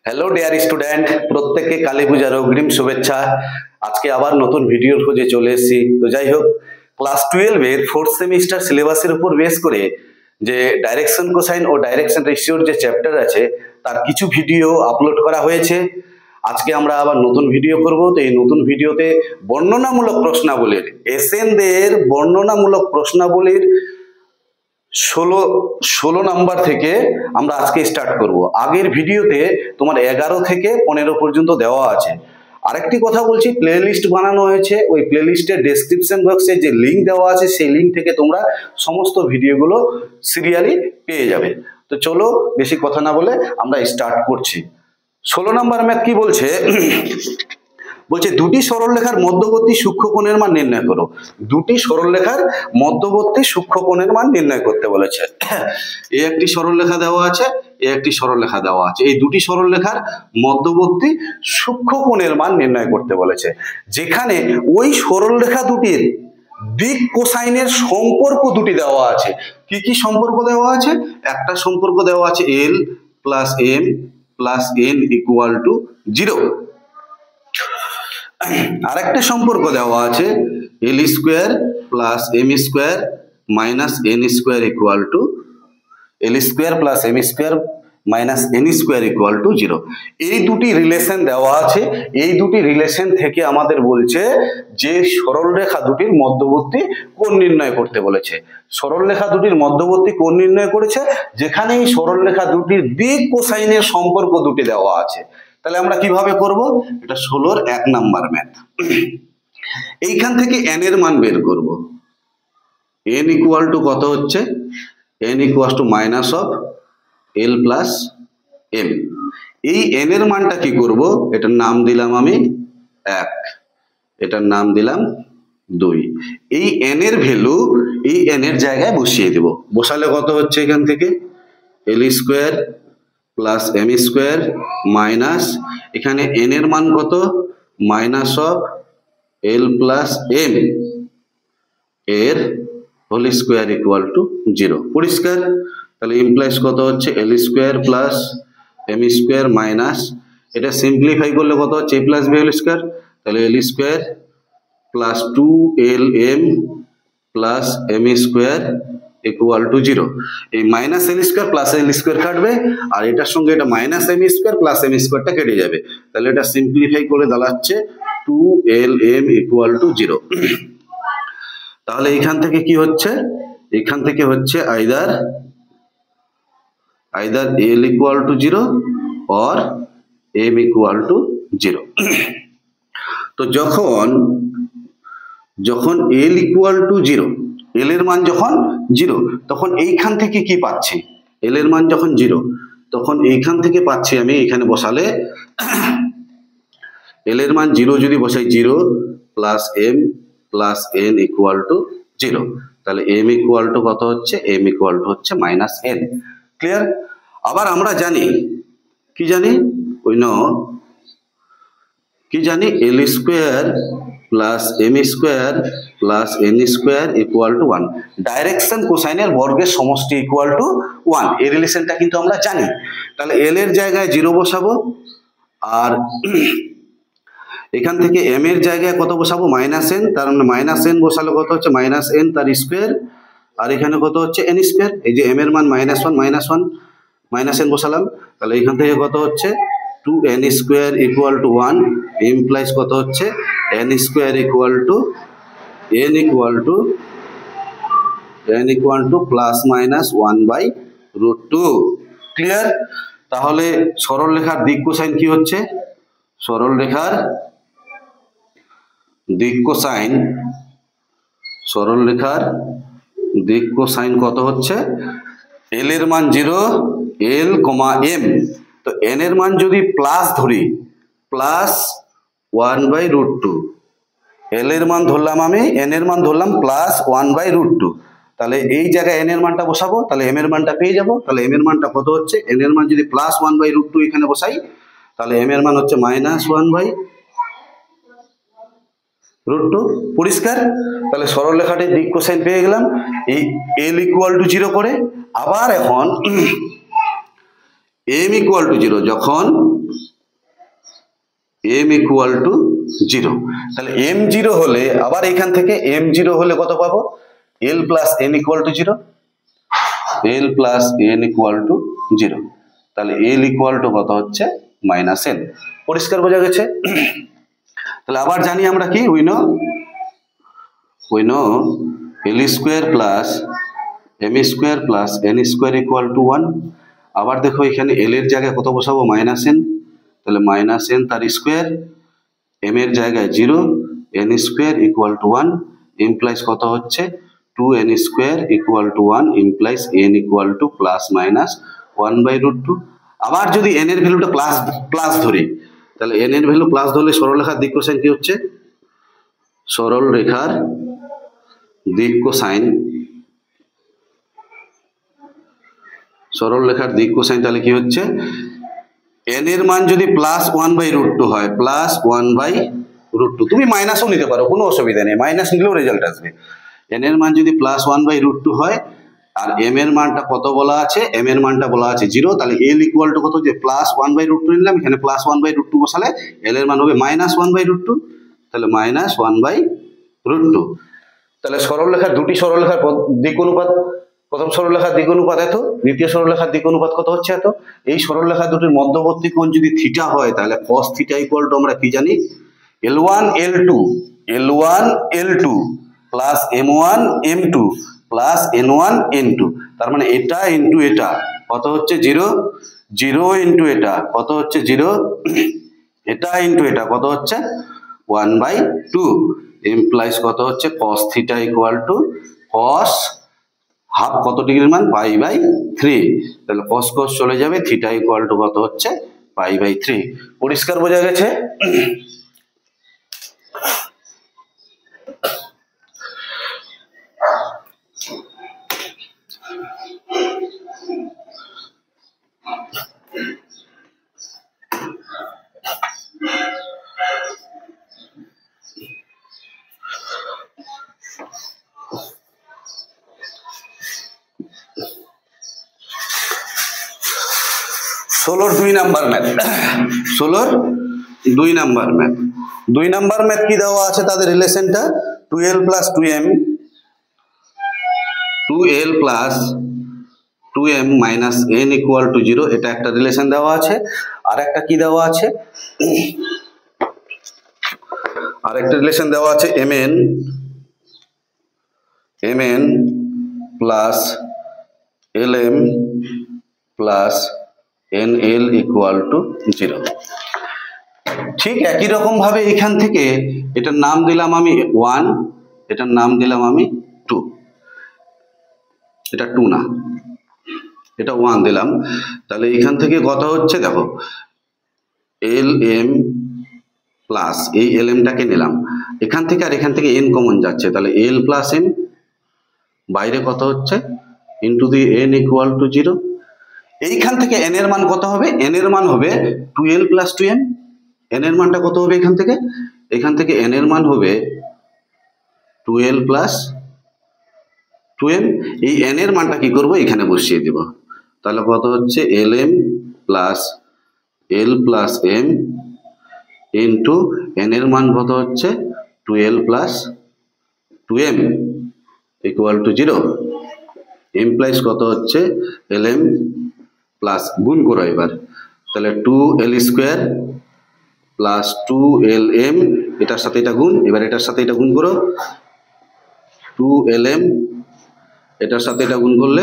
Hello dear student, প্রত্যেককে কালী পূজার অগ্রিম শুভেচ্ছা। আজকে আবার নতুন ভিডিওর খোঁজে চলে এসেছি। তো যাই হোক, ক্লাস 12 এর 4th সেমিস্টার সিলেবাসের উপর বেস করে যে ডাইরেকশন কোসাইন ও ডাইরেকশন রেশিওর যে চ্যাপ্টার আছে তার কিছু ভিডিও আপলোড করা হয়েছে। আজকে আমরা আবার নতুন ভিডিও করব। তো এই নতুন ভিডিওতে বর্ণনামূলক প্রশ্নাবলীর এসএনদের বর্ণনামূলক প্রশ্নাবলীর 16 নাম্বার থেকে আমরা আজকে স্টার্ট করব। আগের ভিডিওতে তোমার 11 থেকে 15 পর্যন্ত দেওয়া আছে। আরেকটি কথা বলছি, প্লেলিস্ট বানানো হয়েছে। ওই প্লেলিস্টের ডেসক্রিপশন বক্সে যে লিঙ্ক দেওয়া আছে সেই লিঙ্ক থেকে তোমরা সমস্ত ভিডিওগুলো সিরিয়ালি পেয়ে যাবে। তো চলো বেশি কথা না বলে আমরা স্টার্ট করছি। 16 নাম্বার ম্যাথ কি বলছে? বলছে দুটি সরলরেখার মধ্যবর্তী সূক্ষ্মকোণের মান নির্ণয় করো। দুটি সরলরেখার মধ্যবর্তী সূক্ষ্মকোণের মান নির্ণয় করতে বলেছে। এই একটি সরলরেখা দেওয়া আছে, এই একটি সরলরেখা দেওয়া আছে। এই দুটি সরলরেখার মধ্যবর্তী সূক্ষ্মকোণের মান নির্ণয় করতে বলেছে, যেখানে ওই সরলরেখা দুটির দিক কোসাইনের সম্পর্ক দুটি দেওয়া আছে। কি কি সম্পর্ক দেওয়া আছে? একটা সম্পর্ক দেওয়া আছে L plus M plus N equal to 0। আরেকটা সম্পর্ক দেওয়া আছে L square plus M square minus N square equal two L square plus M square minus N square equal to 0। এই দুটি রিলেশন দেওয়া আছে। এই দুটি রিলেশন থেকে আমাদের বলছে যে সরলরেখা দুটির মধ্যবর্তী কোণ নির্ণয় করতে বলেছে। সরলরেখা দুটির মধ্যবর্তী কোণ নির্ণয় করেছে, যেখানে এই সরলরেখা দুটির দিক কোসাইনের সম্পর্ক দুটি দেওয়া আছে। তাহলে আমরা কিভাবে করব? এটা 16 1 নাম্বার ম্যাথ। এইখান থেকে n এর মান বের করব। n ইকুয়াল টু কত হচ্ছে? n equal two minus of L plus M। এই n এর মানটা কি করব? এটার নাম দিলাম আমি 1, এটার নাম দিলাম 2। এই n এর ভ্যালু এই n এর জায়গায় বসিয়ে দেব। বসালে কত হচ্ছে? এখান থেকে L square plus M square minus এখানে n এর মান কত? Minus of L plus M এর হোল স্কোয়ার ইকুয়াল টু 0। পরিষ্কার? তাহলে ইমপ্লাইজ কত হচ্ছে? L square plus M square minus এটা সিম্পলিফাই করলে কত হচ্ছে? A plus B whole square. তাহলে L square plus 2LM plus M square equal to 0। এই minus L square plus L square কাটবে, আর এটার সঙ্গে এটা minus M square plus M স্কোয়ারটা কেটে যাবে। তাহলে এটা সিম্পলিফাই করে দাঁড়াচ্ছে 2LM ইকুয়াল টু 0। তাহলে এখান থেকে কি হচ্ছে? এখান থেকে হচ্ছে either L equal to 0 or M equal to 0। তো যখন L ইকুয়াল টু 0, L এর মান যখন 0, তখন এইখান থেকে কি পাচ্ছি? L এর মান যখন 0, তখন এইখান থেকে পাচ্ছি আমি এখানে বসালে L এর মান 0 যদি বসাই 0 plus M plus N equal to 0। তাহলে M ইকুয়াল টু কত হচ্ছে? M ইকুয়াল টু হচ্ছে মাইনাস N। ক্লিয়ার? আবার আমরা জানি কি জানি? কি জানি? L square plus M square plus N square equal to 1। Direction কোসাইনের বর্গের সমষ্টি ইকুয়াল টু 1। এই রিলেশনটা কিন্তু আমরা জানি। তাহলে L এর জায়গায় 0 বসাবো, আর এখান থেকে M এর জায়গায় কত বসাবো? Minus N। তার মানে মাইনাস N বসালে কত হচ্ছে? মাইনাস N তার স্কোয়ার, আর এখানে কত হচ্ছে? N square. এই যে M এর মান মাইনাস 1 মাইনাস N বসালাম। তাহলে এখান থেকে কত হচ্ছে? 2N square equal to 1 implies কত হচ্ছে? N square equal to N equal to plus minus 1/√2। Clear? তাহলে সরলরেখার দিক কোসাইন কি হচ্ছে? সরলরেখার দিক কোসাইন কত হচ্ছে? L এর মান 0, L, M। তো N এর মান যদি প্লাস ধরি, প্লাস 1/√2, L এর মান ধরলাম আমি, N এর মান ধরলাম প্লাস 1/√2। তাহলে এই জায়গায় N এর মানটা বসাবো, তাহলে M এর মানটা পেয়ে যাবো। তাহলে M এর মানটা কত হচ্ছে? N এর মান যদি প্লাস 1/√2 এখানে বসাই, তাহলে M এর মান হচ্ছে মাইনাস 1/, √2 পরিষ্কার। তাহলে সরলরেখাটির দিক কোসাইন পেয়ে গেলাম এই l = 0 করে। আবার এখন m = 0, যখন m = 0, তাহলে m 0 হলে আবার এখান থেকে m 0 হলে কত পাবো? l + n = 0, l + n = 0, তাহলে l = কত হচ্ছে? -n। পরিষ্কার বোঝা গেছে? তাহলে আবার জানি আমরা কি, we know l² + m² + n² = 1। আবার দেখো এখানে l এর জায়গায় কত বসাবো? -n, তাহলে -n তার স্কয়ার, m এর জায়গায় 0, n² = 1 ইমপ্লাইজ কত হচ্ছে? 2n² = 1 implies n = ±1/√2। আবার যদি n এর ভ্যালুটা প্লাস ধরি, তাহলে n এর ভ্যালু প্লাস ধরলে সরলরেখার দিক কোসাইন কি হচ্ছে? সরলরেখার দিক কোসাইন তাহলে কি হচ্ছে? n এর মান যদি +1/√2 হয়, +1/√2, তুমি মাইনাসও নিতে পারো, কোনো অসুবিধা নেই, মাইনাস নিলেও রেজাল্ট আসবে। n এর মান যদি +1/√2 হয় আর m এর মানটা কত বলা আছে? m এর মানটা বলা আছে 0, তাহলে l = কত? যে +1/√2 নিলাম, এখানে +1/√2 বসালে l এর মান হবে -1/√2, তাহলে -1/√2। তাহলে সরলরেখার দুটি সরলরেখার দিক অনুপাত, প্রথম সরলরেখার দিক অনুপাত এত, দ্বিতীয় সরলরেখার দিক অনুপাত কত হচ্ছে? এত। এই সরলরেখা দুটির মধ্যবর্তী কোণ যদি থিটা হয়, তাহলে cos θ = আমরা কি জানি? L1 L2 plus M1 M2 plus N1 N2, তার মানে এটা ইন্টু এটা কত হচ্ছে? 0, 0 ইন্টু এটা কত হচ্ছে? 0, এটা ইন্টু এটা কত হচ্ছে? 1/2 ইমপ্লাইজ কত হচ্ছে? cos θ = cos হাফ কত ডিগ্রির মান? π/3, তাহলে cos cos চলে যাবে, θ = কত হচ্ছে? π/3। পরিষ্কার বোঝা গেছে? ষোলোর 2 নাম্বার ম্যাথ, 2 নাম্বার ম্যাথ কি দেওয়া আছে? তাদের রিলেশনটা 2l + 2m - n = 0, এটা একটা রিলেশন দেওয়া আছে। আর একটা কি দেওয়া আছে? আর একটা রিলেশন দেওয়া আছে mn + lm + nl = 0। ঠিক একই রকম ভাবে এখান থেকে এটার নাম দিলাম আমি 1, এটার নাম দিলাম আমি 2, এটা 2 না, এটা 1 দিলাম। তাহলে এখান থেকে কত হচ্ছে? দেখো lm প্লাস এই lmটাকে নিলাম, এখান থেকে আর এখান থেকে n কমন যাচ্ছে, তাহলে l + m, বাইরে কত হচ্ছে? Into the n = 0। এইখান থেকে n এর মান কত হবে? n এর মান হবে 2l + 2m। n এর মানটা কত হবে এখান থেকে? এখান থেকে n এর মান হবে 2l + 2m। এই n এর মানটা কি করব? এখানে বসিয়ে দেব, তাহলে কত হচ্ছে? lm + l + m into n এর মান কত হচ্ছে? 2l + 2m = 0 ইমপ্লাইজ কত হচ্ছে? lm প্লাস গুণ করো এবার, তাহলে 2l² প্লাস 2lm, এটার সাথে এটা গুণ, এবার এটার সাথে এটা গুণ করো, 2lm এটার সাথে এটা গুণ করলে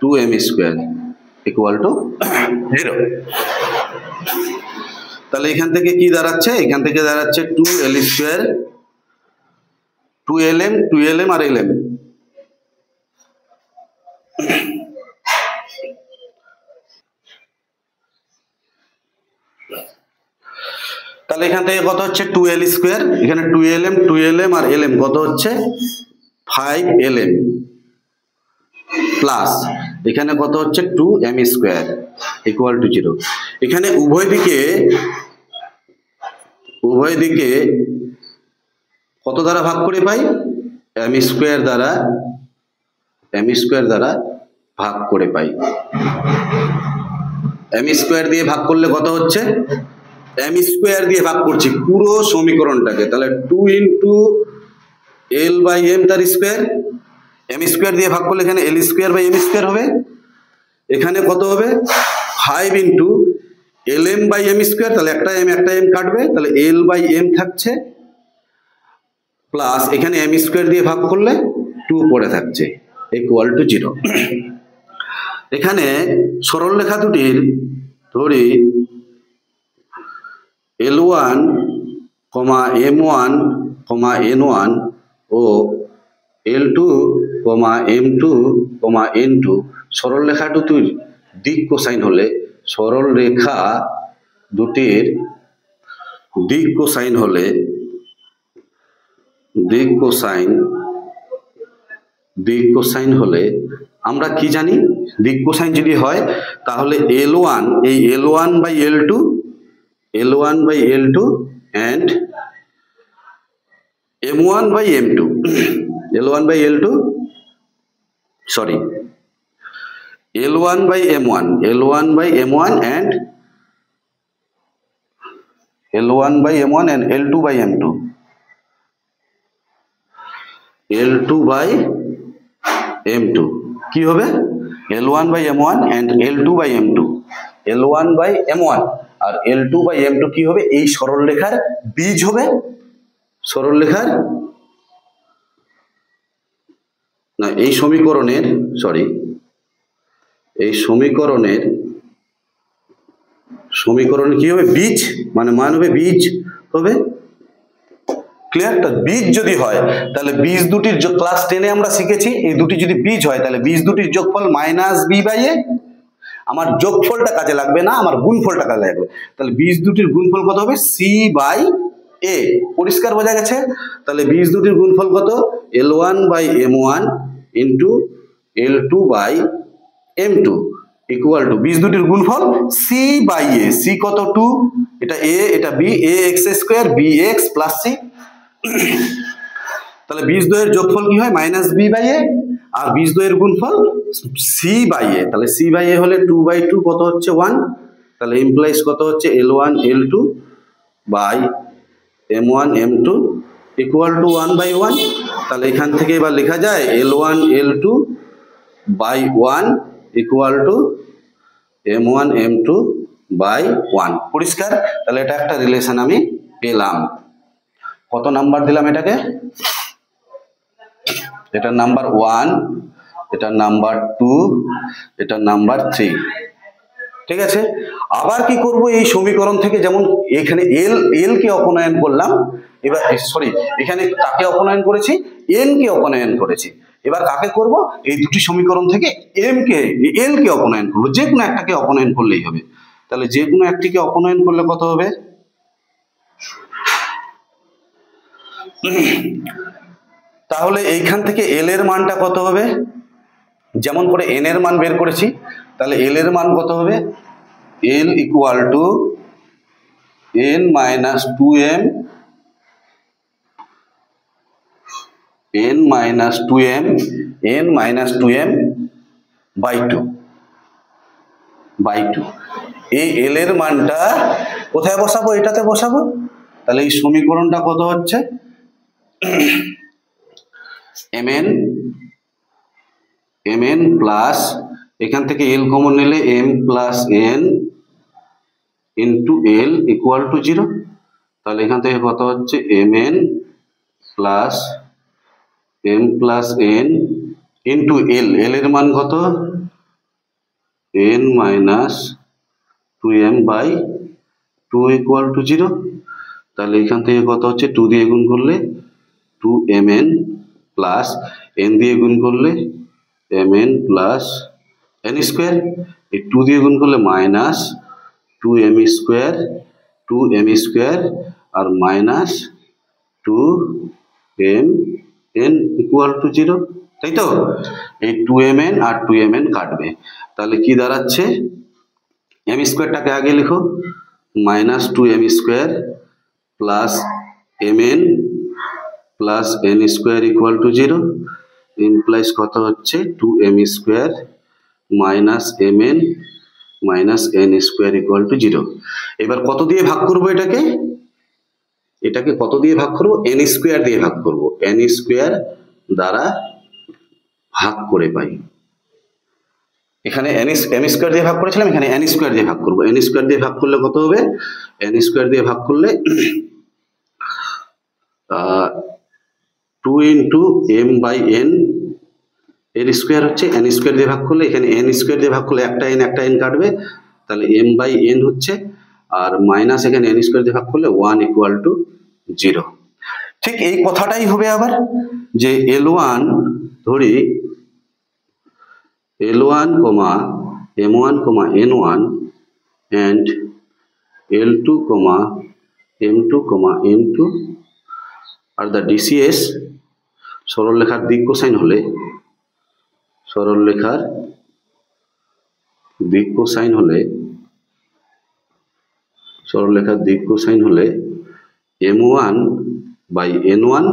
2m² = 0। তাহলে এখান থেকে কি দাঁড়াচ্ছে? এখান থেকে দাঁড়াচ্ছে 2l², 2lm আর lm, তাহলে এখান থেকে কত হচ্ছে? 2l², এখানে 2lm আর lm কত হচ্ছে? 5lm প্লাস এখানে কত হচ্ছে? 2m² = 0। এখানে উভয় উভয় দিকে কত দ্বারা ভাগ করে পাই? m স্কয়ার দ্বারা ভাগ করে পাই। m স্কয়ার দিয়ে ভাগ করলে কত হচ্ছে? m স্কয়ার দিয়ে ভাগ করছি পুরো সমীকরণটাকে, তাহলে 2 ইন্টু l বাই m তার স্কয়ার। m স্কয়ার দিয়ে ভাগ করলে এখানে l square by m square হবে। এখানে কত হবে? 5 into lm by m square, তাহলে একটা m কাটবে, তাহলে l বাই m থাকছে, প্লাস এখানে m স্কয়ার দিয়ে ভাগ করলে 2 পড়ে থাকছে, ইকুয়াল টু 0। এখানে সরলরেখা দুটির ধরি L1, M1, N1 ও L2, M2, N2 সরলরেখা দুটির দিক কোসাইন হলে সরলরেখা দুটির দিক কোসাইন হলে আমরা কি জানি? দিক কোসাইন যদি হয় তাহলে L1 এই L1 by L2 and M1 by M2 L1 by M1 and L1 by M1 and L2 by M2 কি হবে? L1 by M1 and L2 by M2 L1 by M1 R L2 by M2 কি হবে? এই সরলরেখার বীজ হবে, সরলরেখার না এই সমীকরণের কি হবে? বীজ, মানে মান হবে বীজ হবে। ক্লিয়ার? তো বীজ যদি হয় তাহলে বীজ দুটির ক্লাস 10 এ আমরা শিখেছি, এই দুটি যদি বীজ হয় তাহলে বীজ দুটির যোগফল -b/a। আমার যোগফলটা কাজে লাগবে না, আমার গুণফলটা কাজে লাগবে। তাহলে বীজ দুটির গুণফল কত হবে? c/a। পরিষ্কার বোঝা গেছে? তাহলে বীজ দুটির গুণফল কত? L1 by M1 into L2 by M2 equal to বীজ দুটির গুণফল c/a। c কত? 2, এটা a এটা b, ax² bx plus c। তাহলে বীজ দ্বয়ের যোগফল কি হয়? -b/a আর বীজ দ্বয়ের গুণফল c/a। তাহলে c/a হলে 2/2 কত হচ্ছে? 1। তাহলে ইমপ্লাইজ কত হচ্ছে? L1 L2 by M1 M2 equal to 1/1। তাহলে এখান থেকে এবার লেখা যায় L1 L2 by 1 equal to M1 M2 by 1। পরিষ্কার? তাহলে এটা একটা রিলেশন আমি পেলাম। কত নাম্বার দিলাম এটাকে? এটা নাম্বার 1, এটা নাম্বার 2, এটা নাম্বার 3। ঠিক আছে? আবার কি করব? এই সমীকরণ থেকে যেমন এখানে l কে অপনয়ন করলাম, এবার এখানে কাকে অপনয়ন করেছি? n কে অপনয়ন করেছি। এবার কাকে করব? এই দুটি সমীকরণ থেকে l কে অপনয়ন করব। যে কোনো একটাকে অপনয়ন করলেই হবে। তাহলে যে কোনো একটিকে অপনয়ন করলে কত হবে? তাহলে এইখান থেকে l এর মানটা কত হবে? যেমন করে n এর মান বের করেছি, তাহলে l এর মান কত হবে? l equal to n minus 2m by 2। এই l এর মানটা কোথায় বসাবো? এটাতে বসাবো। তাহলে এই সমীকরণটা কত হচ্ছে? mn প্লাস এখান থেকে l কমন নিলে m plus n into l equal to 0। তাহলে এখান থেকে কত হচ্ছে? mn plus m plus n into l এর মান কত? n minus 2m by 2 equal to 0। তাহলে এখান থেকে কত হচ্ছে? 2 দিয়ে গুণ করলে 2mn প্লাস n দিয়ে গুণ করলে mn প্লাস n স্কোয়ার, এই 2 দিয়ে গুণ করলে মাইনাস 2m স্কোয়ার আর মাইনাস 2mn ইকুয়াল টু 0। তাই তো? এই 2mn আর 2mn কাটবে। তাহলে কি দাঁড়াচ্ছে? m স্কোয়ারটাকে আগে লিখো, minus 2m square plus mn plus n square equal to 0 implies কত হচ্ছে 2m square minus mn minus n square equal to 0। এবার কত দিয়ে ভাগ করবো এটাকে কত দিয়ে ভাগ করবো n স্কোয়ার দিয়ে ভাগ করবো, n স্কোয়ার দ্বারা ভাগ করে পাই। এখানে m স্কোয়ার দিয়ে ভাগ করেছিলাম, এখানে n স্কোয়ার দিয়ে ভাগ করবো। n স্কোয়ার দিয়ে ভাগ করলে কত হবে, n স্কোয়ার দিয়ে ভাগ করলে 2 ইন্টু m বাই n এর স্কোয়ার হচ্ছে, n স্কোয়ার দিয়ে ভাগ করলে এখানে n স্কোয়ার দিয়ে ভাগ করলে একটা n কাটবে, তাহলে m বাই n হচ্ছে, আর মাইনাস এখানে n স্কোয়ার দিয়ে ভাগ করলে 1 ইকুয়াল টু 0। ঠিক এই কথাটাই হবে আবার, যে L1 ধরি L1, M1, N1 and L2, M2, N2 R the DCS সরলরেখার দিক কোসাইন হলে, সরলরেখার দিক কোসাইন হলে M1 by N1,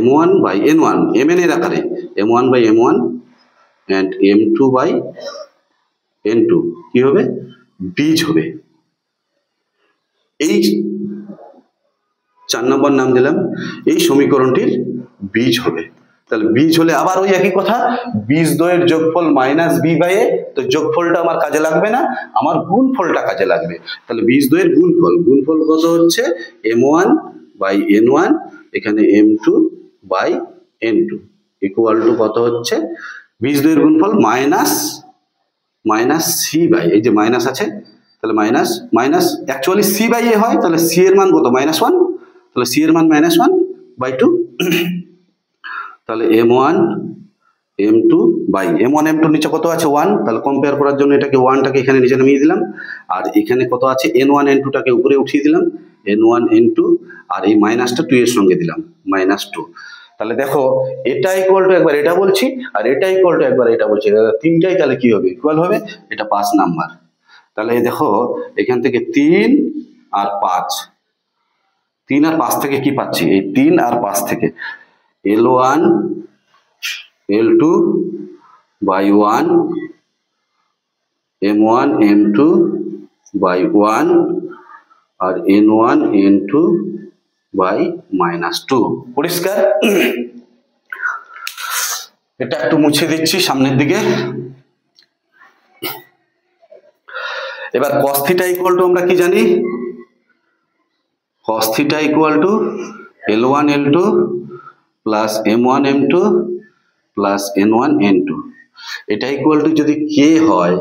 M1 by N1 mn এর আকারে, M1 by M1 and M2 by N2 কি হবে, বীজ হবে। এই 4 নম্বর নাম দিলাম, এই সমীকরণটির বীজ হবে। তাহলে বীজ হলে আবার ওই একই কথা, বীজ দ্বয়ের যোগফল মাইনাস বি বাই এ, তো যোগফলটা আমার কাজে লাগবে না, আমার গুণফলটা কাজে লাগবে। তাহলে বীজ দ্বয়ের গুণফল কত হচ্ছে M1 বাই N1 এখানে M2 by N2 equal to কত হচ্ছে, বীজ দ্বয়ের গুণফল মাইনাস সি বাই, এই যে মাইনাস আছে তাহলে মাইনাস অ্যাকচুয়ালি সি বাই এ হয়, তাহলে সি এর মান কত -1, তাহলে সি এর মান -1 বাই 2, তাহলে M1 M2 by M1 M2 নিচে কত আছে 1, তাহলে কম্পেয়ার করার জন্য এটাকে 1টাকে এখানে নিচে নামিয়ে দিলাম, আর এখানে কত আছে N1 N2টাকে উপরে উঠিয়ে দিলাম, N1 N2 আর এই মাইনাসটা 2 এর সঙ্গে দিলাম -2। তাহলে দেখো এটা ইকুয়াল টু একবার এটা বলছি, আর এটা ইকুয়াল টু একবার এটা বলছি, তিনটাই তাহলে কি হবে, ইকুয়াল হবে, এটা 5 নাম্বার। তাহলে দেখো এখান থেকে 3 আর 5 থেকে কি পাচ্ছি, এই 3 আর 5 থেকে L1 L2 by 1 M1 M2 by 1 R N1 N2 by -2। পরিষ্কার? এটা একটু মুছে দিচ্ছি সামনের দিকে। এবার cos থিটা ইকুয়াল টু আমরা কি জানি, cos theta equal to L1 L2 plus M1 M2 plus N1 N2, এটা ইকুয়াল টু যদি k হয়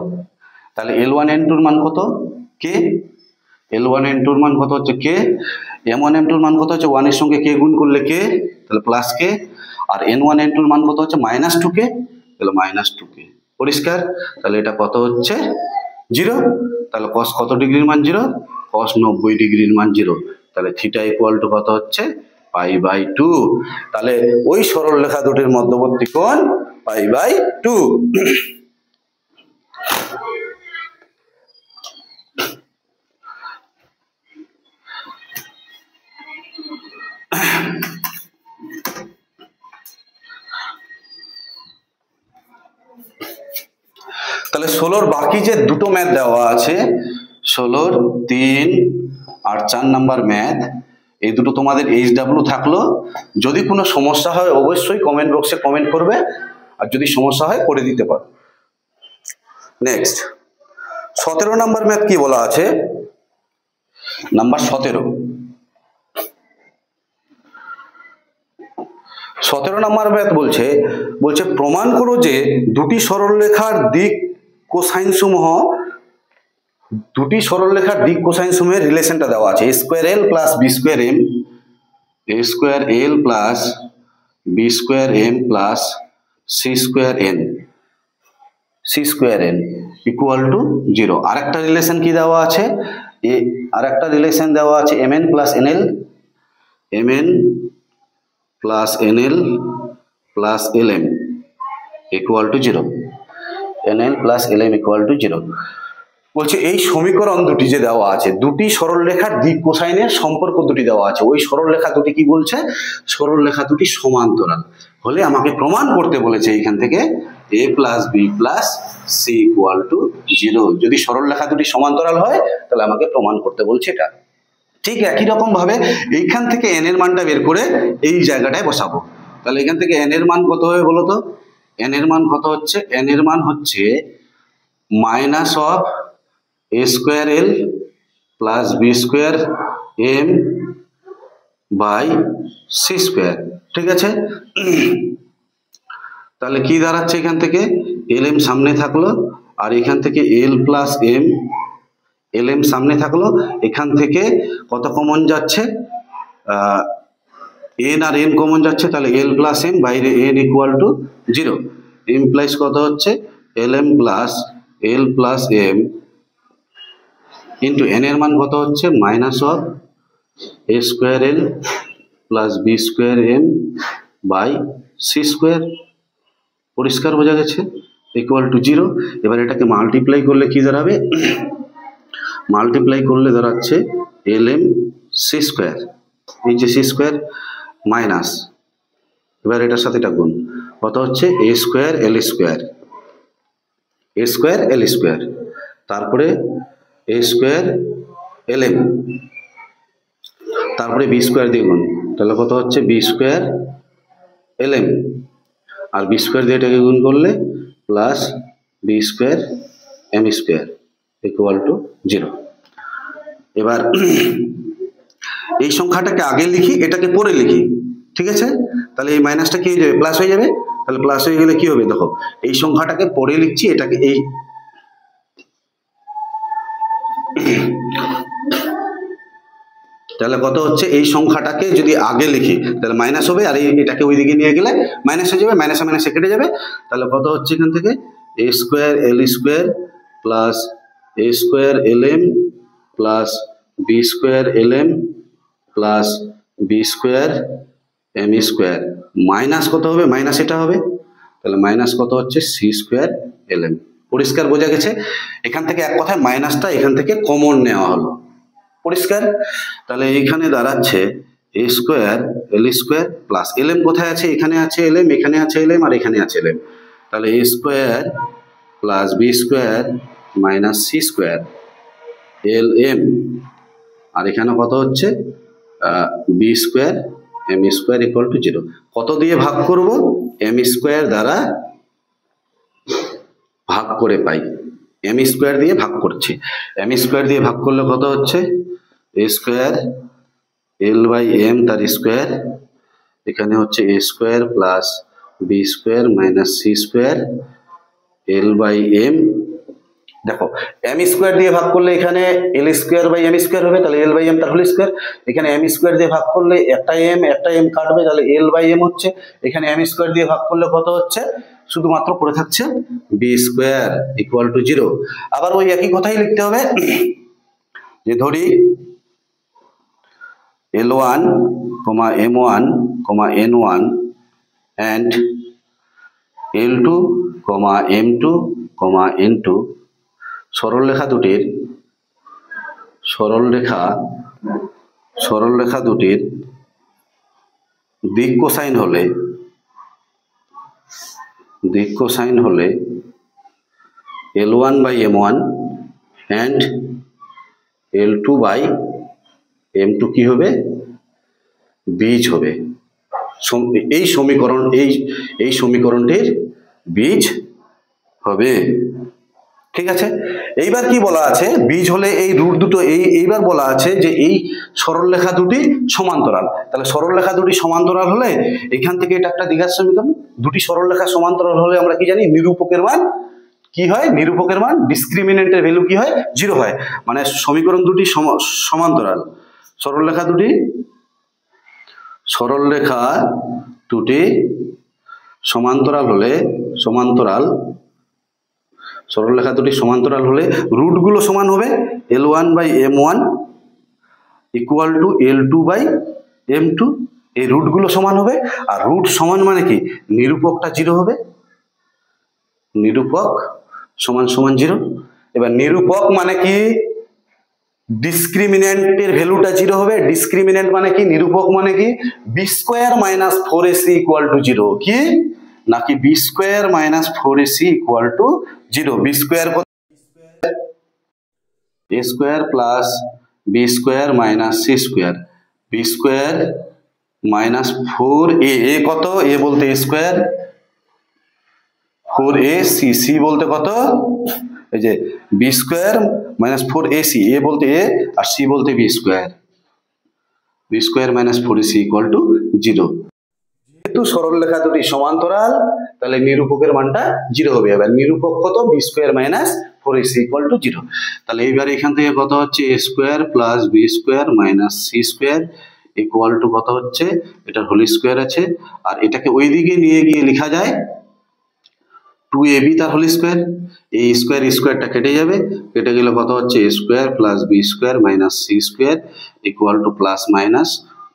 তাহলে L1 N2 এর মান কত, k, L1 N2 এর মান কত হচ্ছে k, M1 M2 এর মান কত হচ্ছে 1 এর সঙ্গে k গুণ করলে k, তাহলে প্লাস k, আর N1 N2 এর মান কত হচ্ছে -2k, তাহলে -2k। পরিষ্কার? তাহলে এটা কত হচ্ছে 0, তাহলে cos কত ডিগ্রির মান 0, cos 90 ডিগ্রির মান 0, তাহলে থিটা ইকুয়াল টু কত হচ্ছে π/2। তাহলে ওই সরলরেখা দুটির মধ্যবর্তী কোণ π/2। তাহলে 16র বাকি যে দুটো ম্যাথ দেওয়া আছে, 16র 3 আর 4 নাম্বার ম্যাথ, এই দুটো তোমাদের HW থাকলো। যদি কোনো সমস্যা হয় অবশ্যই কমেন্ট বক্সে কমেন্ট করবে, আর যদি সমস্যা হয় করে দিতে পারো। নেক্সট 17 নাম্বার ম্যাথ কি বলা আছে, নাম্বার 17 নাম্বার ম্যাথ বলছে প্রমাণ করো যে দুটি সরলরেখার দিক কোসাইন সমূহের রিলেশনটা দেওয়া আছে, a square l plus b square m, a square l plus b square m plus c square n equal to 0। আরেকটা রিলেশন কি দেওয়া আছে, আরেকটা রিলেশন দেওয়া আছে mn plus nl, mn plus nl plus lm equal to 0, nl plus lm equal to 0। বলছে এই সমীকরণ দুটি যে দেওয়া আছে, দুটি সরলরেখার দিক কোসাইনের সম্পর্ক দুটি দেওয়া আছে, ওই সরলরেখা দুটি কি বলছে, সরলরেখা দুটি সমান্তরাল হলে আমাকে প্রমাণ করতে বলেছে এইখান থেকে a plus B plus C equal to 0। যদি সরলরেখা দুটি সমান্তরাল হয় তাহলে আমাকে প্রমাণ করতে বলছে এটা। ঠিক একই রকম ভাবে এইখান থেকে n এর মানটা বের করে এই জায়গাটায় বসাবো। তাহলে এখান থেকে n এর মান কত হবে বলো তো? n এর মান কত হচ্ছে? n এর মান হচ্ছে minus of a square l plus B square m by C square. ঠিক আছে, তাহলে কি দাঁড়াচ্ছে এখান থেকে lm সামনে থাকলো আর এখান থেকে l প্লাস m, lm সামনে থাকলো, এখান থেকে কত কমন যাচ্ছে, n আর n কমন যাচ্ছে, তাহলে l প্লাস m বাইরে n ইকুয়াল টু 0 ইমপ্লাইজ কত হচ্ছে lm plus l plus m into n এর মান কত হচ্ছে minus of a square l plus B square m by C square. পরিষ্কার বোঝা গেছে, ইকুয়াল টু 0। এবার এটাকে মাল্টিপ্লাই করলে কি দাঁড়াবে, মাল্টিপ্লাই করলে দাঁড়াচ্ছে lm সি স্কোয়ার, এই যে সি স্কোয়ার মাইনাস, এবার এটার সাথে এটা গুণ, কত হচ্ছে a square l square, a square l square, তারপরে a স্কোয়ার lm, তারপরে বি স্কোয়ার দিয়ে গুণ, তাহলে কত হচ্ছে বি স্কোয়ার lm, আর বি স্কোয়ার দিয়ে এটাকে গুণ করলে plus B square M square equal to 0। এবার এই সংখ্যাটাকে আগে লিখি, এটাকে পরে লিখি। ঠিক আছে, তাহলে এই মাইনাসটা কি হয়ে যাবে, প্লাস হয়ে যাবে। তাহলে প্লাস হয়ে গেলে কি হবে, দেখো এই সংখ্যাটাকে পরে লিখছি, এটাকে এই তাহলে কত হচ্ছে এই সংখ্যাটাকে যদি আগে লিখি তাহলে মাইনাস হবে, আর এটাকে ওই দিকে নিয়ে গেলে মাইনাস হয়ে যাবে, মাইনাসে মাইনাসে কেটে যাবে। তাহলে কত হচ্ছে এখান থেকে a square l square plus a square lm plus B square lm plus B square M square minus কত হবে, মাইনাস এটা হবে, তাহলে মাইনাস কত হচ্ছে সি স্কোয়ার lm। পরিষ্কার বোঝা গেছে, এখান থেকে এক কথায় মাইনাসটা এখান থেকে কমন নেওয়া হলো। পরিষ্কার, তাহলে এইখানে দাঁড়াচ্ছে a square l square plus lm কোথায় আছে, এখানে আছে lm, এখানে আছে lm, আর এখানে আছে lm, তাহলে a square plus B square minus C square lm, আর এখানে কত হচ্ছে B square M square equal to 0। কত দিয়ে ভাগ করব, এম স্কোয়ার দ্বারা ভাগ করে পাই, এম স্কোয়ার দিয়ে ভাগ করছি, এম স্কোয়ার দিয়ে ভাগ করলে কত হচ্ছে a square l by m তার স্কোয়ার, এখানে হচ্ছে a square plus B square minus C square l by m। দেখো এম স্কোয়ার দিয়ে ভাগ করলে এখানে l square by m square হবে, তাহলে l বাই m তার হোল স্কোয়ার, এখানে m স্কোয়ার দিয়ে ভাগ করলে একটা m কাটবে, তাহলে l বাই m হচ্ছে, এখানে m স্কোয়ার দিয়ে ভাগ করলে কত হচ্ছে, শুধুমাত্র পড়ে থাকছে বি স্কোয়ার ইকুয়াল টু 0। আবার ওই একই কথাই লিখতে হবে, যে ধরি L1, M1, N1 and L2, M2, N2 সরলরেখা দুটির দিক কোসাইন হলে L1 by M1 and L2 by M2 কি হবে, বীজ হবে। এই সমীকরণটির বীজ হবে। ঠিক আছে, এইবার কি বলা আছে, বীজ হলে এই রুট দুটো, এইবার বলা আছে যে এই সরলরেখা দুটি সমান্তরাল। তাহলে সরলরেখা দুটি সমান্তরাল হলে এখান থেকে এটা একটা দ্বিঘাত সমীকরণ, দুটি সরলরেখা সমান্তরাল হলে আমরা কি জানি, নিরূপকের মান কি হয়, নিরূপকের মান ডিসক্রিমিনেন্টের ভ্যালু কি হয়, 0 হয়। মানে সমীকরণ দুটি সমান্তরাল, সরলরেখা দুটি সমান্তরাল হলে রুটগুলো সমান হবে, L1 by M1 equal to L2 by M2, এই রুটগুলো সমান হবে। আর রুট সমান মানে কি, নিরূপকটা 0 হবে, নিরূপক সমান সমান 0। এবার নিরূপক মানে কি, ডিসক্রিমিন্যান্টের ভ্যালুটা 0 হবে। ডিসক্রিমিন্যান্ট মানে কি, নিরূপক মানে কি, B square minus 4ac equal to 0 কি নাকি B square minus 4ac equal to 0। B square a square plus B square minus C square, B square minus 4a, A কত, এ বলতে a স্কোয়ার, 4ac, সি বলতে কত, এই যে B square minus 4ac, A বলতে A আর C বলতে B square, B square minus 4ac equal to 0। যেহেতু সরলরেখা দুটি সমান্তরাল তাহলে নিরূপকের মানটা 0 হবে। এবার নিরূপক কত, B square minus 4ac equal to 0। তাহলে এইবার এখান থেকে কত হচ্ছে, a square plus B square minus C square equal to কত হচ্ছে, এটা হোল স্কোয়ার আছে, আর এটাকে ওই দিকে নিয়ে গিয়ে লেখা যায় 2ab তার হোল স্কোয়ার, এই স্কোয়ার স্কোয়ারটা কেটে যাবে, কেটে গেলে কত হচ্ছে a square plus B square minus C square equal to plus minus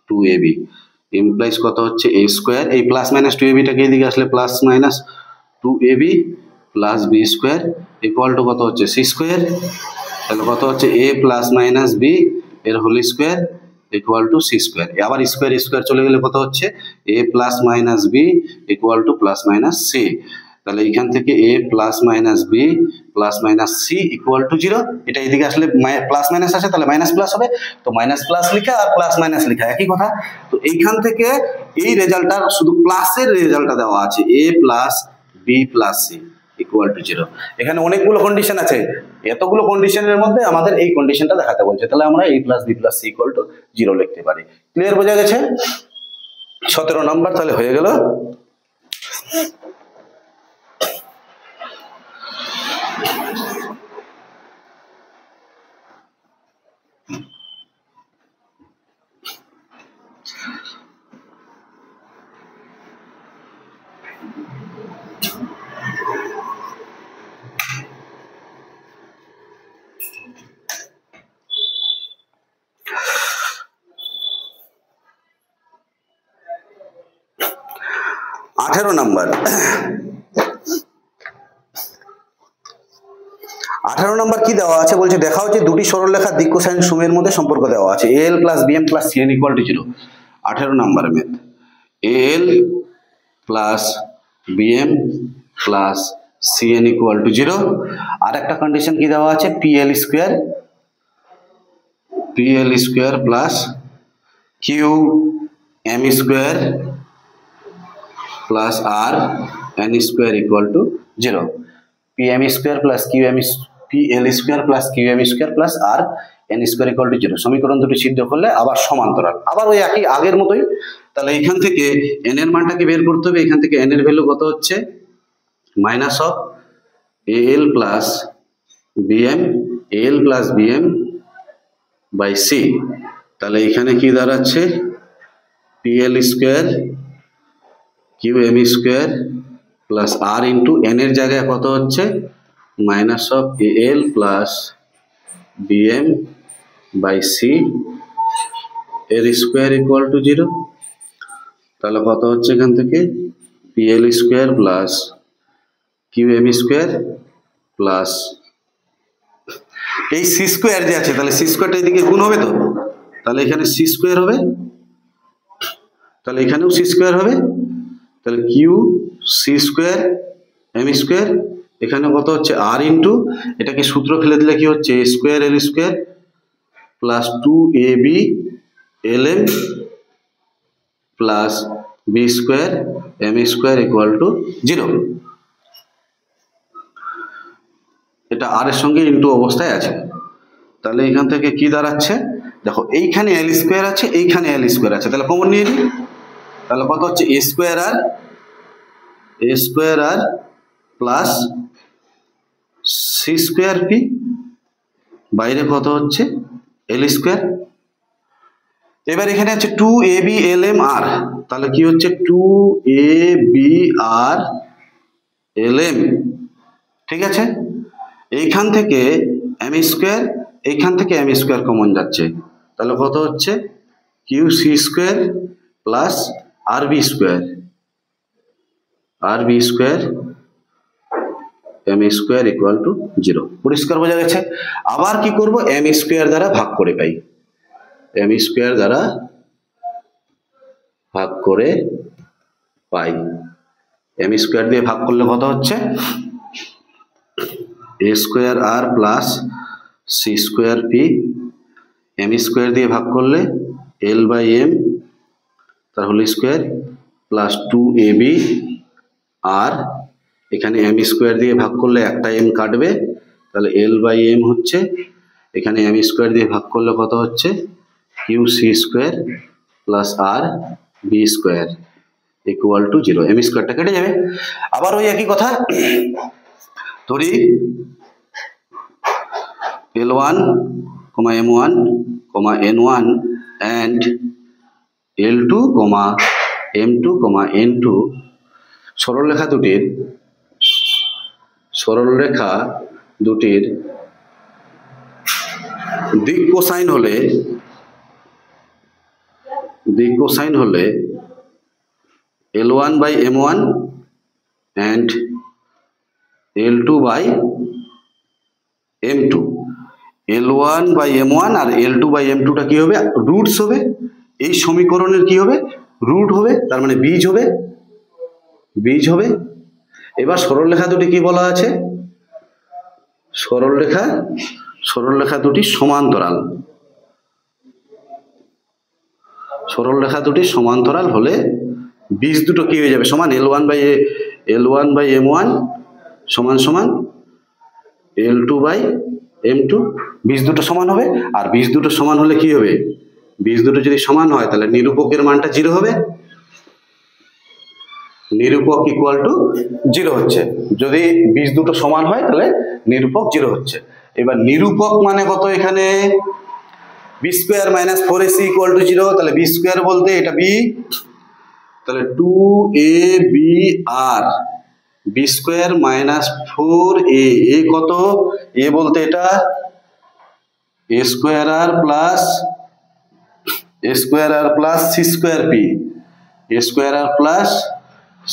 2ab implies কত হচ্ছে a স্কোয়ার, এই প্লাস মাইনাস 2ab টাকে এদিকে আসলে plus minus 2ab plus B square equal to কত হচ্ছে সি স্কোয়ার, তাহলে কত হচ্ছে a প্লাস মাইনাস বি এর whole square equal to C square. আবার স্কোয়ার স্কোয়ার চলে গেলে কত হচ্ছে a plus minus B equal to plus minus C. তাহলে এখান থেকে a plus minus B plus minus C equal to 0, এটা এদিকে আসলে প্লাস মাইনাস আছে তাহলে মাইনাস প্লাস হবে, তো মাইনাস প্লাস লেখা আর প্লাস মাইনাস লেখা একই কথা। তো এইখান থেকে এই রেজাল্টটা শুধু প্লাসের রেজাল্টটা দেওয়া আছে, a plus B plus C equal to 0। এখানে অনেকগুলো কন্ডিশন আছে, এতগুলো কন্ডিশনের মধ্যে আমাদের এই কন্ডিশনটা দেখাতে বলছে, তাহলে আমরা a plus B plus C equal to 0 লিখতে পারি। ক্লিয়ার, বোঝা গেছে? 17 নম্বর তাহলে হয়ে গেল। নম্বর 18 নম্বর কি দেওয়া আছে বলছে, দেখা হচ্ছে দুটি সরলরেখার দিক কোসাইন সময়ের মধ্যে সম্পর্ক দেওয়া আছে al plus bm plus cn equal to 0। 18 নম্বর math, al plus bm plus cn equal to 0। আর একটা কন্ডিশন কি দেওয়া আছে, pl square plus qm square plus R n square equal to 0। pm square plus pl square plus qm square plus R n square equal to 0। সমীকরণ দুটি সিদ্ধ করলে আবার সমান্তরাল, আবার ওই একই আগের মতোই। তাহলে এখান থেকে n এর মানটাকে বের করতে হবে, এখান থেকে n এর ভ্যালু কত হচ্ছে, minus of al plus bm by C. তাহলে এখানে কি দাঁড়াচ্ছে, pl square qm square plus R into n এর জায়গায় কত হচ্ছে, minus of al plus bm by C এর স্কোয়ার ইকুয়াল টু 0। তাহলে কত হচ্ছে এখান থেকে, pl square plus qm square plus এই সি স্কোয়ার যে আছে, তাহলে সি স্কোয়ারটা এদিকে গুণ হবে, তো তাহলে এখানে সি স্কোয়ার হবে, তাহলে এখানেও সি স্কোয়ার হবে, তাহলে Q C square M square, এখানে কত হচ্ছে আর ইন্টু এটাকে সূত্র ফেলে দিলে কি হচ্ছে, A square L square plus 2ab lm plus B square M square equal to 0। এটা আর এর সঙ্গে ইন্টু অবস্থায় আছে। তাহলে এখান থেকে কি দাঁড়াচ্ছে, দেখো এইখানে এল স্কোয়ার আছে, এইখানে এল স্কোয়ার আছে, তাহলে কমন নিয়ে নিই। তাহলে কত হচ্ছে A square R plus C square P, বাইরে কত হচ্ছে এল স্কোয়ার। এবার এখানে আছে 2ab lm r, তাহলে কি হচ্ছে 2ab r lm, ঠিক আছে। এইখান থেকে এম স্কোয়ার, এইখান থেকে এম স্কোয়ার কমন যাচ্ছে, তাহলে কত হচ্ছে Q C square plus R B square M square equal to 0। পরিষ্কার বোঝা গেছে। আবার কি করব, এম স্কোয়ার দ্বারা ভাগ করে পাই, এম স্কোয়ার দ্বারা ভাগ করে পাই। এম স্কোয়ার দিয়ে ভাগ করলে কত হচ্ছে, A square R plus C square P, M square দিয়ে ভাগ করলে এল বাই এম তার হোল স্কোয়ার প্লাস 2ab, আর এখানে এম স্কোয়ার দিয়ে ভাগ করলে একটা এম কাটবে, তাহলে এল বাই এম হচ্ছে, এখানে এম স্কোয়ার দিয়ে ভাগ করলে কত হচ্ছে, Q C square plus R B square equal to 0। M স্কোয়ারটা কেটে যাবে। আবার ওই একই কথা, ধরি L1, M1, N1 and L2, M2, N2 সরলরেখা দুটির দিক কোসাইন হলে L1 by M1 and L2 by M2, L1 by M1 R L2 by M2 টা কি হবে, রুটস হবে। এই সমীকরণের কি হবে, রুট হবে, তার মানে বীজ হবে। এবার সরলরেখা দুটি কি বলা আছে, সরলরেখা দুটি সমান্তরাল। সরলরেখা দুটি সমান্তরাল হলে বীজ দুটো কি হয়ে যাবে, সমান L1 by M1 সমান L2 by M2, বীজ দুটো সমান হবে। আর বীজ দুটো সমান হলে কি হবে, বীজ দুটো যদি সমান হয় তাহলে নিরূপকের মানটা 0 হবে, নিরূপক ইকুয়াল টু 0 হচ্ছে। যদি বীজ দুটো সমান হয় তাহলে নিরূপক 0 হচ্ছে। এবার নিরূপক মানে কত, এখানে B square minus 4ac equal to 0, তাহলে বি স্কোয়ার বলতে এটা বি, তাহলে 2abr B square minus 4a, A কত, এ বলতে এটা A square R plus C square P, A square R plus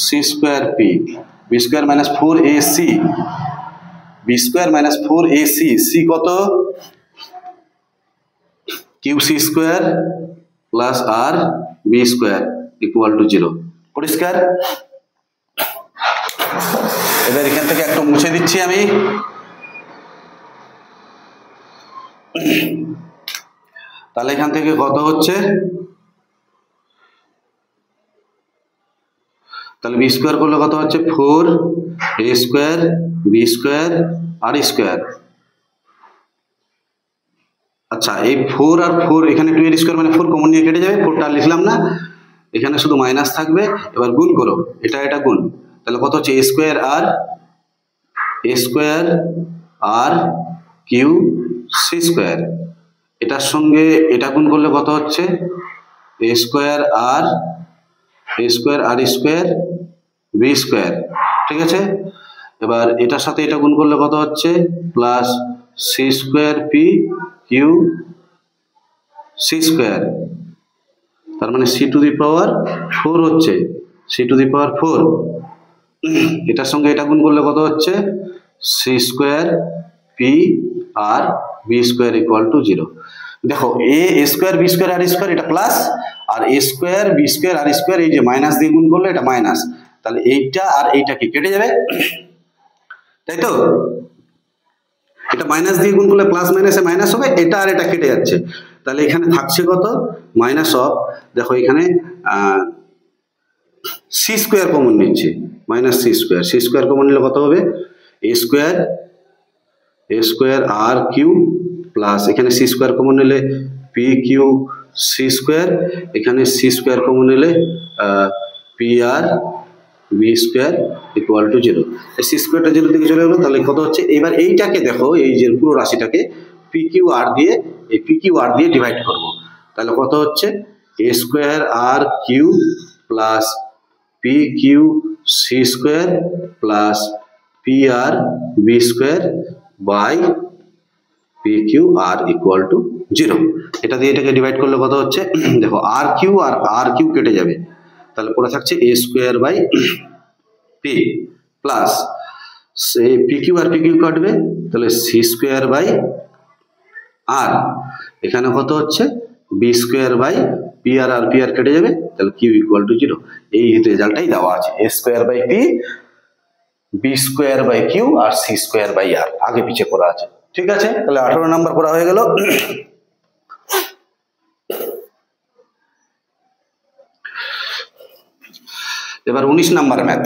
C square P, B square minus 4ac, B square minus 4ac, C কত, Q C square plus R B square equal to 0। পরিষ্কার। এবার এখান থেকে একটু মুছে দিচ্ছি আমি। তাহলে এখান থেকে কত হচ্ছে, তাহলে বি স্কোয়ার করলে কত হচ্ছে, 4a square B square R square. আচ্ছা, এই 4 আর 4 এখানে 2 এর স্কোয়ার মানে 4 কমন নিয়ে কেটে যাবে, 4টা লিখলাম না, এখানে শুধু মাইনাস থাকবে। এবার গুণ করো, এটা গুণ, তাহলে কত হচ্ছে, A square R Q C square, এটার সঙ্গে এটা গুণ করলে কত হচ্ছে, A square R square B square. ঠিক আছে। এবার এটার সাথে এটা গুণ করলে কত হচ্ছে, plus C square P Q C square, তার মানে সি টু দি পাওয়ার 4 হচ্ছে, সি টু দি পাওয়ার 4। এটার সঙ্গে এটা গুণ করলে কত হচ্ছে, C square P R B square equal to 0। দেখো, A square B square R square এটা প্লাস, আর A square B square R square এই যে মাইনাস দিয়ে গুণ করলে এটা মাইনাস, তাহলে এইটা আর এইটা কি কেটে যাবে, তাই তো। এটা মাইনাস দিয়ে গুণ করলে প্লাস মাইনাসে মাইনাস হবে, এটা আর এটা কেটে যাচ্ছে, তাহলে এখানে থাকছে কত, মাইনাস অফ, দেখো এখানে সি স্কোয়ার কমন নিচ্ছে, মাইনাস সি স্কোয়ার কমন নিলে কত হবে, A square R Q plus এখানে সি স্কোয়ার কমন নিলে পি কিউ সি স্কোয়ার, এখানে সি স্কোয়ার কমন নিলে P R B square equal to 0। এই সি স্কোয়ারটা 0 দিকে চলে গেলো, তাহলে কত হচ্ছে, এবার এইটাকে দেখো, এই যে পুরো রাশিটাকে পি কিউ আর দিয়ে ডিভাইড করবো, তাহলে কত হচ্ছে, A square R Q plus P Q C square plus P R B square by P Q R equal to 0। এটা দিয়ে এটাকে ডিভাইড করলে কত হচ্ছে, দেখো আর কিউ কেটে যাবে, তাহলে পড়ে থাকছে A square by P plus সেই পি কিউ আর পি কিউ কাটবে, তাহলে সি স্কোয়ার বাই আর এখানে কত হচ্ছে B square by P R আর পি আর কেটে যাবে, তাহলে কিউ ইকুয়াল টু 0। এই রেজাল্টটাই দেওয়া আছে, A square by P, B square by Q আর সি স্কোয়ার বাই আর, আগে পিছিয়ে করা আছে। ঠিক আছে, তাহলে 18 নাম্বার করা হয়ে গেল। এবার 19 নাম্বার ম্যাথ।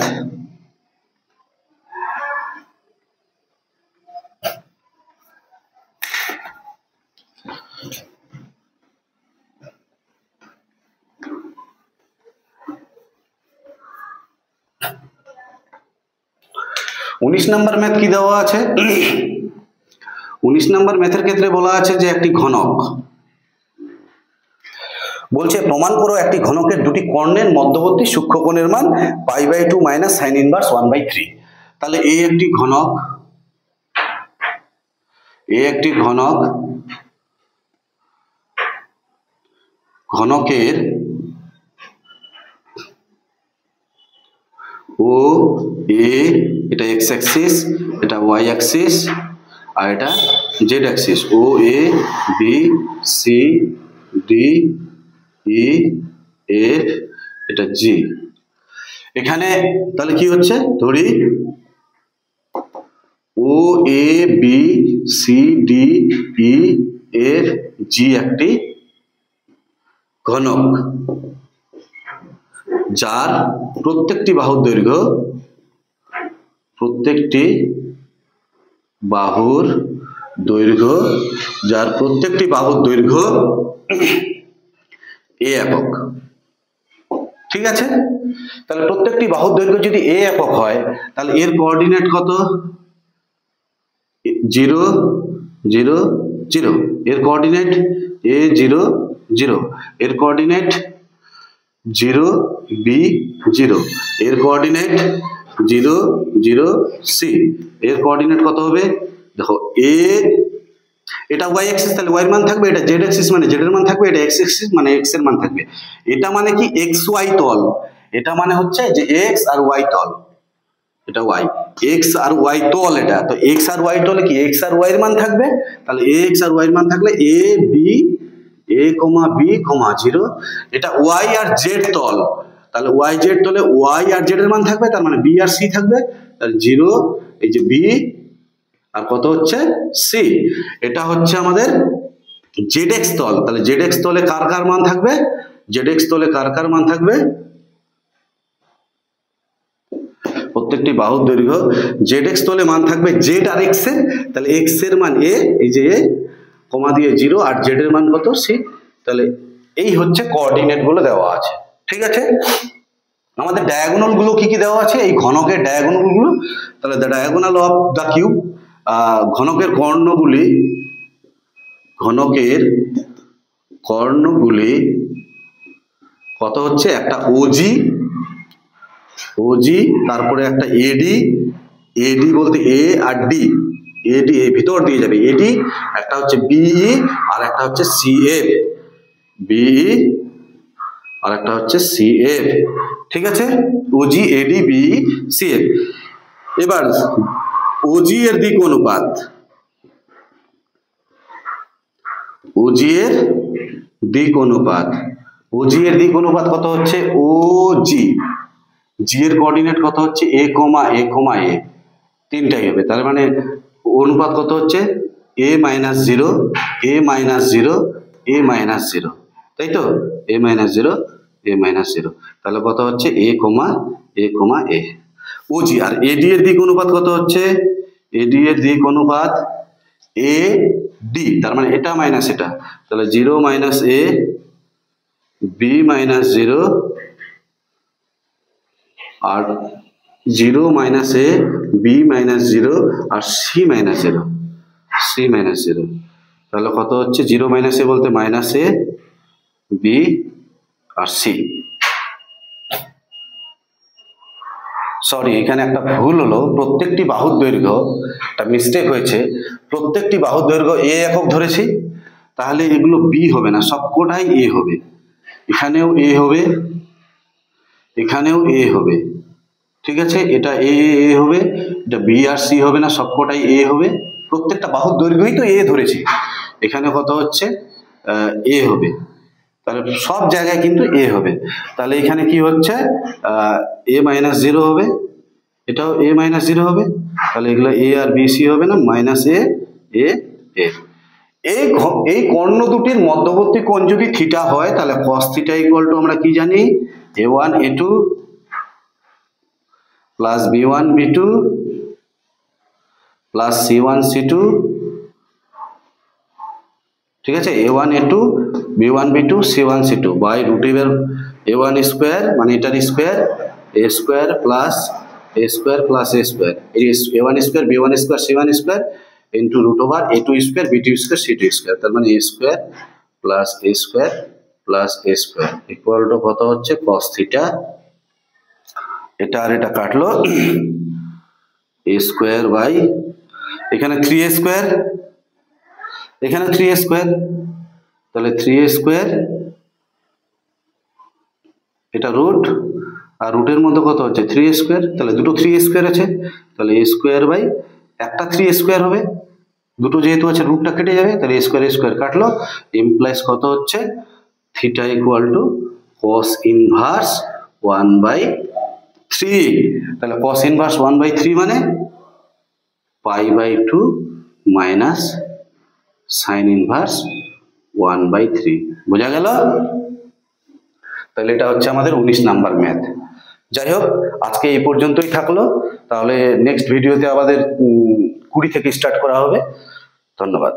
উনিশ নাম্বার ম্যাথ কি দেওয়া আছে? 19 নাম্বার ম্যাথের ক্ষেত্রে বলা আছে যে একটি ঘনক, বলছে প্রমাণ করো একটি ঘনকের দুটি কর্ণের মধ্যবর্তী সূক্ষ্মকোণের মান π/2 মাইনাস সাইন ইনভার্স 1/3। তাহলে এই একটি ঘনক, ঘনকের ও এ, এটা এক্স অ্যাক্সিস, এটা ওয়াই অ্যাক্সিস, আর এটা Z axis, O A B C D E F, এটা জি। এখানে তাহলে কি হচ্ছে, ধরি O A B C D E F G একটি ঘনক যার প্রত্যেকটি বাহুর দৈর্ঘ্য, যার প্রত্যেকটি বাহুর দৈর্ঘ্য এ একক। ঠিক আছে, তাহলে প্রত্যেকটি বাহুর দৈর্ঘ্য যদি এ একক হয়, তাহলে এর কোঅর্ডিনেট কত? 0 0 0। এর কোঅর্ডিনেট a 0 0, এর কোঅর্ডিনেট 0 b 0, এর কোঅর্ডিনেট 0 0 c, এর কোঅর্ডিনেট কত হবে? দেখো a, এটা y অ্যাক্সিস, তাহলে y এর মান থাকবে, এটা z অ্যাক্সিস মানে z এর মান থাকবে, এটা x অ্যাক্সিস মানে x এর মান থাকবে। এটা মানে কি xy তল, এটা মানে হচ্ছে যে x আর y তল, এটা y, x আর y তল এটা। তো x আর y তলে কি x আর y এর মান থাকবে, তাহলে x আর y এর মান থাকলে a b 0। এটা y আর z তল, তাহলে y z তলে y আর z এর মান থাকবে, তার মানে b আর c থাকবে, তাহলে 0, এই যে b আর কত হচ্ছে c। এটা হচ্ছে আমাদের zx তল, তাহলে zx তলে কার কার মান থাকবে? zx তলে কার কার মান থাকবে? প্রত্যেকটি বাহুর দৈর্ঘ্য zx তলে মান থাকবে z আর x এর, তাহলে x এর মান a, এই যে a কমা দিয়ে 0, আর z এর মান কত? c। তাহলে এই হচ্ছে কোঅর্ডিনেট গুলো দেওয়া আছে। ঠিক আছে, আমাদের ডায়াগোনাল গুলো কি কি দেওয়া আছে? এই ঘনকের ডায়াগোনাল গুলো, তাহলে the diagonal of the cube, ঘনকের কর্ণগুলি কত হচ্ছে? একটা ওজি, তারপরে একটা এডি বলতে এ আর ডি, এডি ভিতর দিয়ে যাবে এডি, একটা হচ্ছে বিই আর একটা হচ্ছে সিএফ, বিই আর একটা হচ্ছে সিএফ। ঠিক আছে, ওজি এডি বিই সিএফ। এবার ওজি এর দিক অনুপাত, ওজি এর দিক অনুপাত কত হচ্ছে? ওজি, জি এর কোঅর্ডিনেট কত হচ্ছে? a, a, তিনটাই হবে, তার মানে অনুপাত কত হচ্ছে? a - 0, a - 0, a - 0, তাই তো? a - 0, a - 0, তাহলে কত হচ্ছে? a, a। ওজি আর এডি এর দিক অনুপাত কত হচ্ছে? এডি এর দিক অনুপাত a d, তার মানে এটা মাইনাস এটা, তাহলে 0 - a, b - 0, R 0 - a, b - 0, R c - 0, তাহলে কত হচ্ছে? 0 - a বলতে -a, b আর c। সরি, এখানে একটা ভুল হলো, প্রত্যেকটি বাহুর দৈর্ঘ্য, একটা মিস্টেক হয়েছে, প্রত্যেকটি বাহুর দৈর্ঘ্য a একক ধরেছি, তাহলে এগুলো b হবে না, সবকটাই a হবে। এখানেও a হবে, এখানেও a হবে। ঠিক আছে, এটা এ এ হবে, এটা বি আর সি হবে না, সবকটাই এ হবে, প্রত্যেকটা বাহুর দৈর্ঘ্যই তো এ ধরেছি, এখানে কত হচ্ছে এ হবে, তাহলে সব জায়গায় কিন্তু এ হবে। তাহলে এখানে কি হচ্ছে এ মাইনাস জিরো হবে, এটাও এ মাইনাস জিরো হবে, তাহলে এগুলো এ আর বি সি হবে না, মাইনাস এ এ এ। এই কর্ণ দুটির মধ্যবর্তী কোণ যদি থিটা হয় তাহলে cos থিটা ইকুয়াল টু আমরা কি জানি, a1 a2 plus b1 b2 plus c1 c2, ঠিক আছে, a1 a2 b1 b2 c1 c2 by root over a1 square মানে এটার square a square plus a square plus a square, এই a1 square b1 square c1 square into root over a2 square b2 square c2 square, তার মানে a square plus a square plus a square equal to কত হচ্ছে cos theta, এটা আর এটা কাটলো a square by এখানে 3a square, এখানে 3a square, তাহলে 3a স্কয়ার, এটা রুট আর রুটের মধ্যে কত হচ্ছে 3a স্কয়ার, তাহলে দুটো 3a স্কয়ার আছে, তাহলে a স্কয়ার বাই একটা 3a স্কয়ার হবে, দুটো যেহেতু আছে রুটটা কেটে যাবে, তাহলে a স্কয়ার কাটলো, ইমপ্লাইজ কত হচ্ছে theta equal to cos inverse 1/3, তাহলে cos ইনভার্স 1/3 মানে π/2 মাইনাস সাইন ইনভার্স 1/3, বোঝা গেল? তাহলে এটা হচ্ছে আমাদের 19 নাম্বার ম্যাথ। যাই হোক, আজকে এই পর্যন্তই থাকলো, তাহলে নেক্সট ভিডিওতে আমাদের 20 থেকে স্টার্ট করা হবে। ধন্যবাদ।